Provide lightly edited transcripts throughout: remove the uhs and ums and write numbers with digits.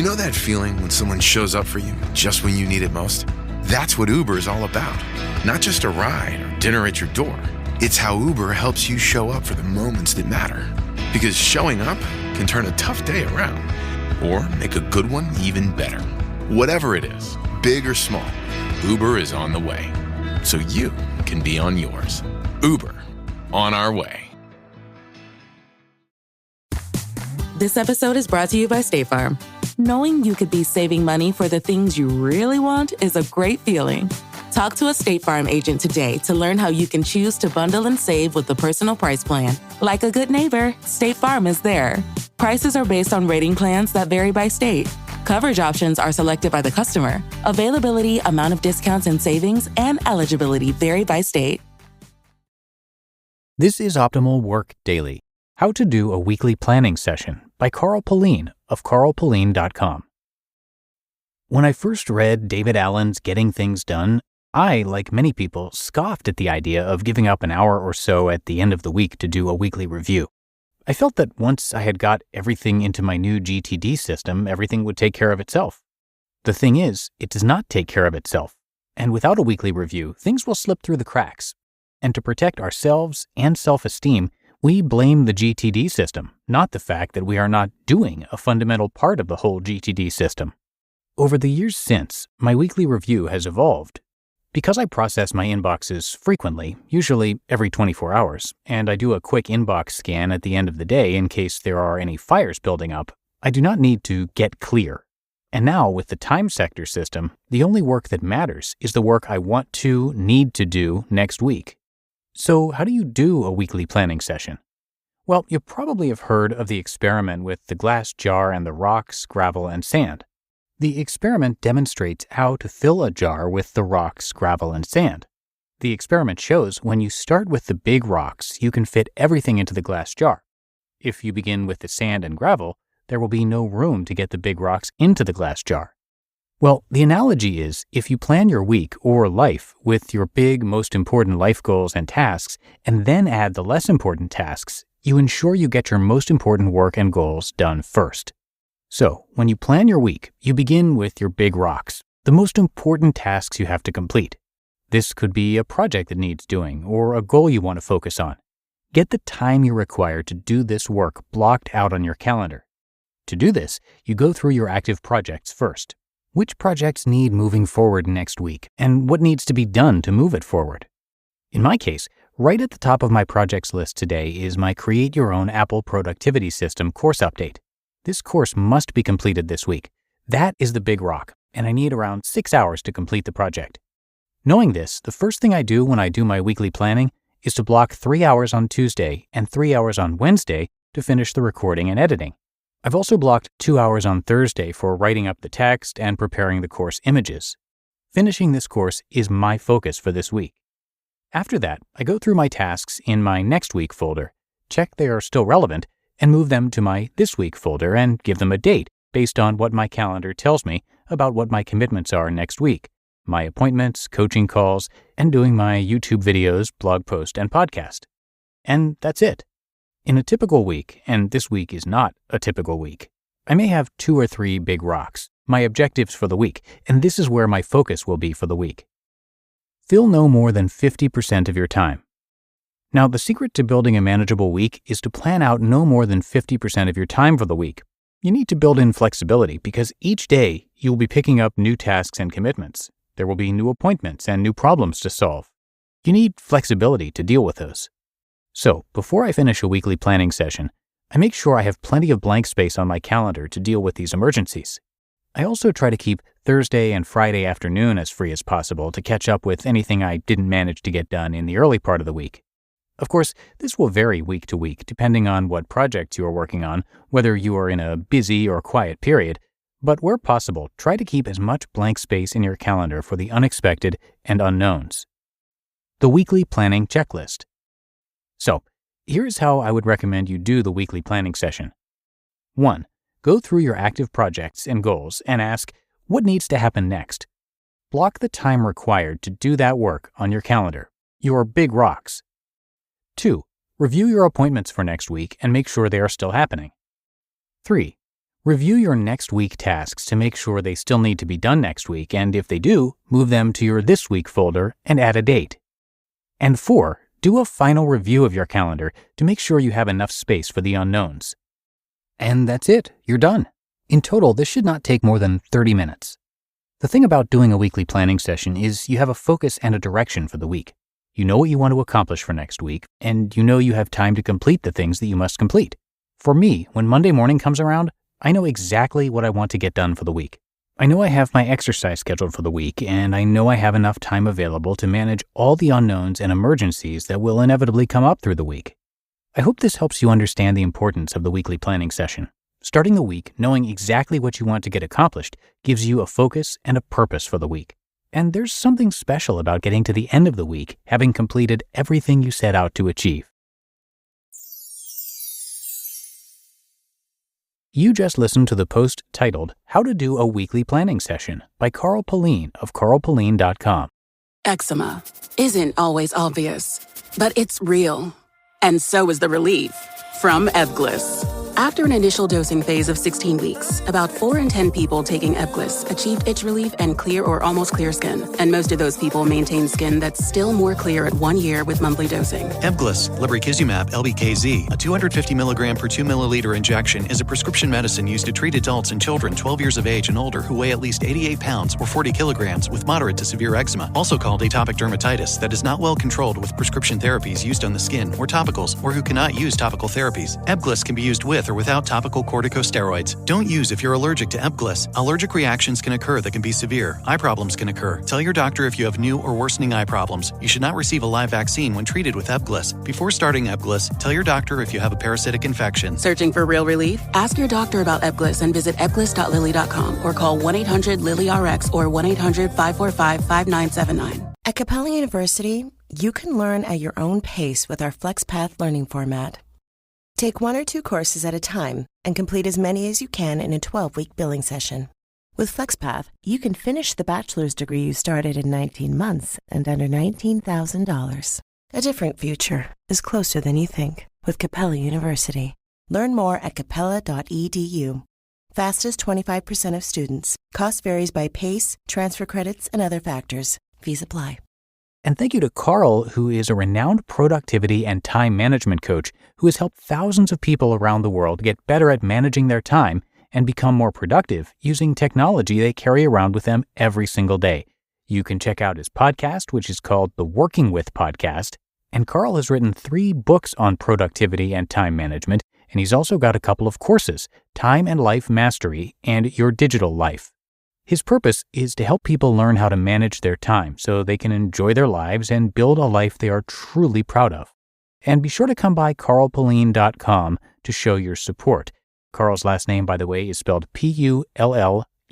You know that feeling when someone shows up for you just when you need it most? That's what Uber is all about. Not just a ride or dinner at your door. It's how Uber helps you show up for the moments that matter. Because showing up can turn a tough day around or make a good one even better. Whatever it is, big or small, Uber is on the way. So you can be on yours. Uber, on our way. This episode is brought to you by State Farm. Knowing you could be saving money for the things you really want is a great feeling. Talk to a State Farm agent today to learn how you can choose to bundle and save with the Personal Price Plan. Like a good neighbor, State Farm is there. Prices are based on rating plans that vary by state. Coverage options are selected by the customer. Availability, amount of discounts and savings, and eligibility vary by state. This is Optimal Work Daily. How to Do a Weekly Planning Session by Pullein of Pullein.com. When I first read David Allen's Getting Things Done, I, like many people, scoffed at the idea of giving up an hour or so at the end of the week to do a weekly review. I felt that once I had got everything into my new GTD system, everything would take care of itself. The thing is, it does not take care of itself. And without a weekly review, things will slip through the cracks. And to protect ourselves and self-esteem, we blame the GTD system, not the fact that we are not doing a fundamental part of the whole GTD system. Over the years since, my weekly review has evolved. Because I process my inboxes frequently, usually every 24 hours, and I do a quick inbox scan at the end of the day in case there are any fires building up, I do not need to get clear. And now, with the time sector system, the only work that matters is the work I need to do next week. So how do you do a weekly planning session? Well, you probably have heard of the experiment with the glass jar and the rocks, gravel, and sand. The experiment demonstrates how to fill a jar with the rocks, gravel, and sand. The experiment shows when you start with the big rocks, you can fit everything into the glass jar. If you begin with the sand and gravel, there will be no room to get the big rocks into the glass jar. Well, the analogy is, if you plan your week or life with your big, most important life goals and tasks, and then add the less important tasks, you ensure you get your most important work and goals done first. So, when you plan your week, you begin with your big rocks, the most important tasks you have to complete. This could be a project that needs doing, or a goal you want to focus on. Get the time you require to do this work blocked out on your calendar. To do this, you go through your active projects first. Which projects need moving forward next week, and what needs to be done to move it forward? In my case, right at the top of my projects list today is my Create Your Own Apple Productivity System course update. This course must be completed this week. That is the big rock, and I need around 6 hours to complete the project. Knowing this, the first thing I do when I do my weekly planning is to block 3 hours on Tuesday and 3 hours on Wednesday to finish the recording and editing. I've also blocked 2 hours on Thursday for writing up the text and preparing the course images. Finishing this course is my focus for this week. After that, I go through my tasks in my Next Week folder, check they are still relevant, and move them to my This Week folder and give them a date based on what my calendar tells me about what my commitments are next week, my appointments, coaching calls, and doing my YouTube videos, blog post, and podcast. And that's it. In a typical week, and this week is not a typical week, I may have 2 or 3 big rocks, my objectives for the week, and this is where my focus will be for the week. Fill no more than 50% of your time. Now, the secret to building a manageable week is to plan out no more than 50% of your time for the week. You need to build in flexibility because each day you will be picking up new tasks and commitments. There will be new appointments and new problems to solve. You need flexibility to deal with those. So, before I finish a weekly planning session, I make sure I have plenty of blank space on my calendar to deal with these emergencies. I also try to keep Thursday and Friday afternoon as free as possible to catch up with anything I didn't manage to get done in the early part of the week. Of course, this will vary week to week depending on what projects you are working on, whether you are in a busy or quiet period, but where possible, try to keep as much blank space in your calendar for the unexpected and unknowns. The Weekly Planning Checklist. So, here's how I would recommend you do the weekly planning session. 1. Go through your active projects and goals and ask, what needs to happen next? Block the time required to do that work on your calendar, your big rocks. 2. Review your appointments for next week and make sure they are still happening. 3. Review your next week tasks to make sure they still need to be done next week, and if they do, move them to your This Week folder and add a date. And 4, do a final review of your calendar to make sure you have enough space for the unknowns. And that's it, you're done. In total, this should not take more than 30 minutes. The thing about doing a weekly planning session is you have a focus and a direction for the week. You know what you want to accomplish for next week, and you know you have time to complete the things that you must complete. For me, when Monday morning comes around, I know exactly what I want to get done for the week. I know I have my exercise scheduled for the week, and I know I have enough time available to manage all the unknowns and emergencies that will inevitably come up through the week. I hope this helps you understand the importance of the weekly planning session. Starting the week knowing exactly what you want to get accomplished gives you a focus and a purpose for the week. And there's something special about getting to the end of the week having completed everything you set out to achieve. You just listened to the post titled How to Do a Weekly Planning Session by Pullein of Pullein.com. Eczema isn't always obvious, but it's real. And so is the relief from Ebglyss. After an initial dosing phase of 16 weeks, about 4 in 10 people taking Ebglyss achieved itch relief and clear or almost clear skin. And most of those people maintain skin that's still more clear at 1 year with monthly dosing. Ebglyss, lebrikizumab LBKZ, a 250 milligram per 2 milliliter injection, is a prescription medicine used to treat adults and children 12 years of age and older who weigh at least 88 pounds or 40 kilograms with moderate to severe eczema, also called atopic dermatitis, that is not well controlled with prescription therapies used on the skin or topicals, or who cannot use topical therapies. Ebglyss can be used with or without topical corticosteroids. Don't use if you're allergic to Ebglyss. Allergic reactions can occur that can be severe. Eye problems can occur. Tell your doctor if you have new or worsening eye problems. You should not receive a live vaccine when treated with Ebglyss. Before starting Ebglyss, tell your doctor if you have a parasitic infection. Searching for real relief? Ask your doctor about Ebglyss and visit ebglyss.lilly.com or call 1-800-LILY-RX or 1-800-545-5979. At Capella University, you can learn at your own pace with our FlexPath learning format. Take 1 or 2 courses at a time and complete as many as you can in a 12-week billing session. With FlexPath, you can finish the bachelor's degree you started in 19 months and under $19,000. A different future is closer than you think with Capella University. Learn more at capella.edu. Fastest 25% of students. Cost varies by PACE, transfer credits, and other factors. Fees apply. And thank you to Carl, who is a renowned productivity and time management coach who has helped thousands of people around the world get better at managing their time and become more productive using technology they carry around with them every single day. You can check out his podcast, which is called The Working With Podcast. And Carl has written 3 books on productivity and time management, and he's also got a couple of courses, Time and Life Mastery and Your Digital Life. His purpose is to help people learn how to manage their time so they can enjoy their lives and build a life they are truly proud of. And be sure to come by Pullein.com to show your support. Carl's last name, by the way, is spelled Pullein,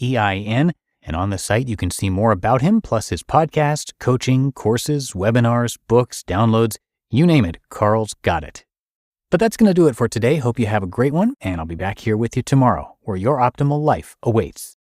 and on the site you can see more about him, plus his podcast, coaching, courses, webinars, books, downloads, you name it, Carl's got it. But that's going to do it for today. Hope you have a great one, and I'll be back here with you tomorrow, where your optimal life awaits.